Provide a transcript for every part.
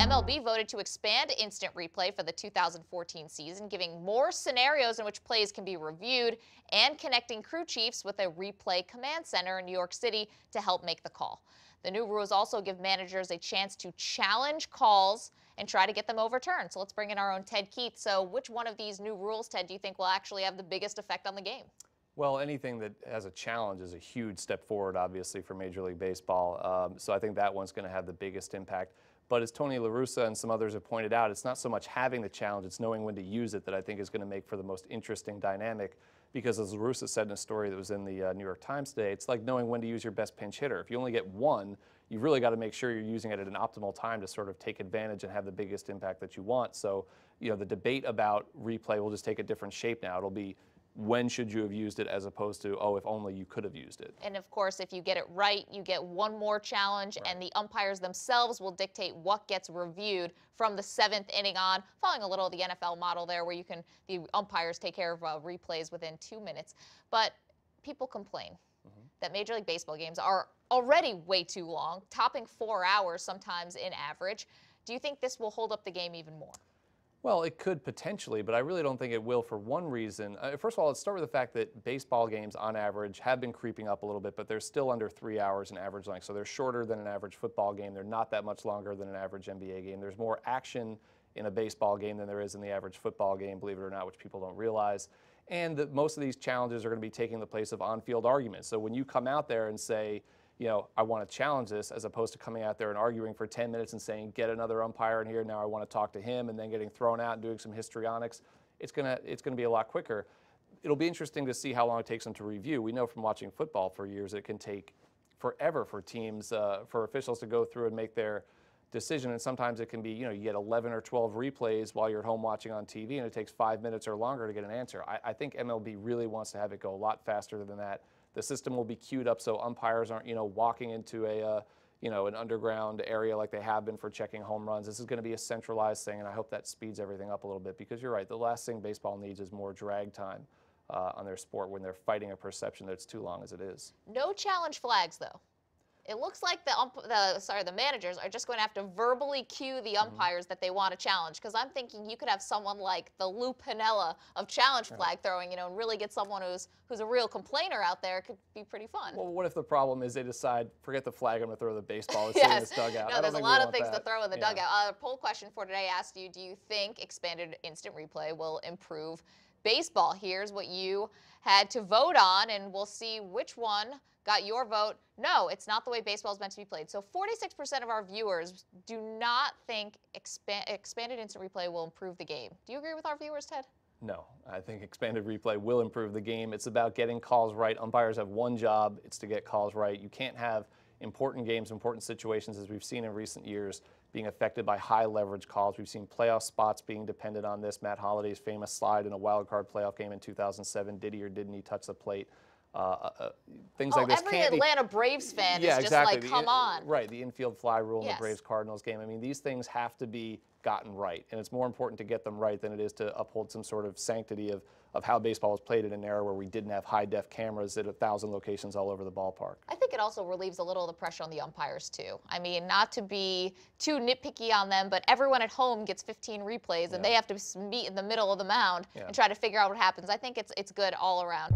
MLB voted to expand instant replay for the 2014 season, giving more scenarios in which plays can be reviewed and connecting crew chiefs with a replay command center in New York City to help make the call. The new rules also give managers a chance to challenge calls and try to get them overturned. So let's bring in our own Ted Keith. So which one of these new rules, Ted, do you think will actually have the biggest effect on the game? Well, anything that has a challenge is a huge step forward, obviously, for Major League Baseball. So I think that one's going to have the biggest impact. But as Tony La Russa and some others have pointed out, it's not so much having the challenge, it's knowing when to use it that I think is going to make for the most interesting dynamic. Because as La Russa said in a story that was in the New York Times today, it's like knowing when to use your best pinch hitter. If you only get one, you've really got to make sure you're using it at an optimal time to sort of take advantage and have the biggest impact that you want. So, you know, the debate about replay will just take a different shape now. It'll be when should you have used it as opposed to, oh, if only you could have used it. And of course, if you get it right, you get one more challenge, right. And the umpires themselves will dictate what gets reviewed from the 7th inning on, following a little of the NFL model there where the umpires take care of replays within 2 minutes. But people complain that Major League Baseball games are already way too long, topping 4 hours sometimes in average. Do you think this will hold up the game even more? Well, it could potentially, but I really don't think it will for one reason. First of all, let's start with the fact that baseball games on average have been creeping up a little bit, but they're still under 3 hours in average length. So they're shorter than an average football game. They're not that much longer than an average NBA game. There's more action in a baseball game than there is in the average football game, believe it or not, which people don't realize. And most of these challenges are going to be taking the place of on-field arguments. So when you come out there and say, you know, I want to challenge this, as opposed to coming out there and arguing for 10 minutes and saying, get another umpire in here, now I want to talk to him, and then getting thrown out and doing some histrionics, it's gonna be a lot quicker. It'll be interesting to see how long it takes them to review. We know from watching football for years it can take forever for teams, for officials to go through and make their decision, and sometimes it can be, you know, you get 11 or 12 replays while you're at home watching on TV, and it takes 5 minutes or longer to get an answer. I think MLB really wants to have it go a lot faster than that. The system will be queued up so umpires aren't, you know, walking into a, you know, an underground area like they have been for checking home runs. This is going to be a centralized thing, and I hope that speeds everything up a little bit, because you're right, the last thing baseball needs is more drag time on their sport when they're fighting a perception that it's too long as it is. No challenge flags, though. It looks like the managers are just going to have to verbally cue the umpires that they want to challenge, because I'm thinking you could have someone like the Lou Piniella of challenge flag throwing, you know, and really get someone who's a real complainer out there. It could be pretty fun. Well, what if the problem is they decide, forget the flag, I'm going to throw the baseball that's in this dugout? No, there's a lot of things to throw in the dugout. A poll question for today asked you, do you think expanded instant replay will improve baseball? Here's what you had to vote on, and we'll see which one got your vote. No, it's not the way baseball is meant to be played. So 46% of our viewers do not think expanded instant replay will improve the game. Do you agree with our viewers, Ted? No, I think expanded replay will improve the game. It's about getting calls right. Umpires have one job, it's to get calls right. You can't have important games, important situations, as we've seen in recent years, being affected by high leverage calls. We've seen playoff spots being dependent on this. Matt Holliday's famous slide in a wild card playoff game in 2007, did he or didn't he touch the plate? Things like this every can't Atlanta Braves fan is just exactly. like, come on. Right, the infield fly rule in the Braves-Cardinals game. I mean, these things have to be gotten right, and it's more important to get them right than it is to uphold some sort of sanctity of how baseball was played in an era where we didn't have high-def cameras at 1,000 locations all over the ballpark. I think it also relieves a little of the pressure on the umpires, too. I mean, not to be too nitpicky on them, but everyone at home gets 15 replays, and they have to meet in the middle of the mound and try to figure out what happens. I think it's good all around.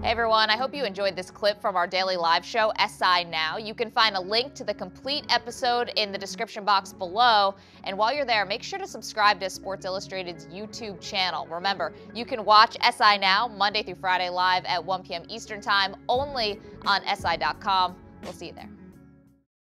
Hey everyone, I hope you enjoyed this clip from our daily live show, SI Now. You can find a link to the complete episode in the description box below. And while you're there, make sure to subscribe to Sports Illustrated's YouTube channel. Remember, you can watch SI Now Monday through Friday live at 1 p.m. Eastern Time only on SI.com. We'll see you there.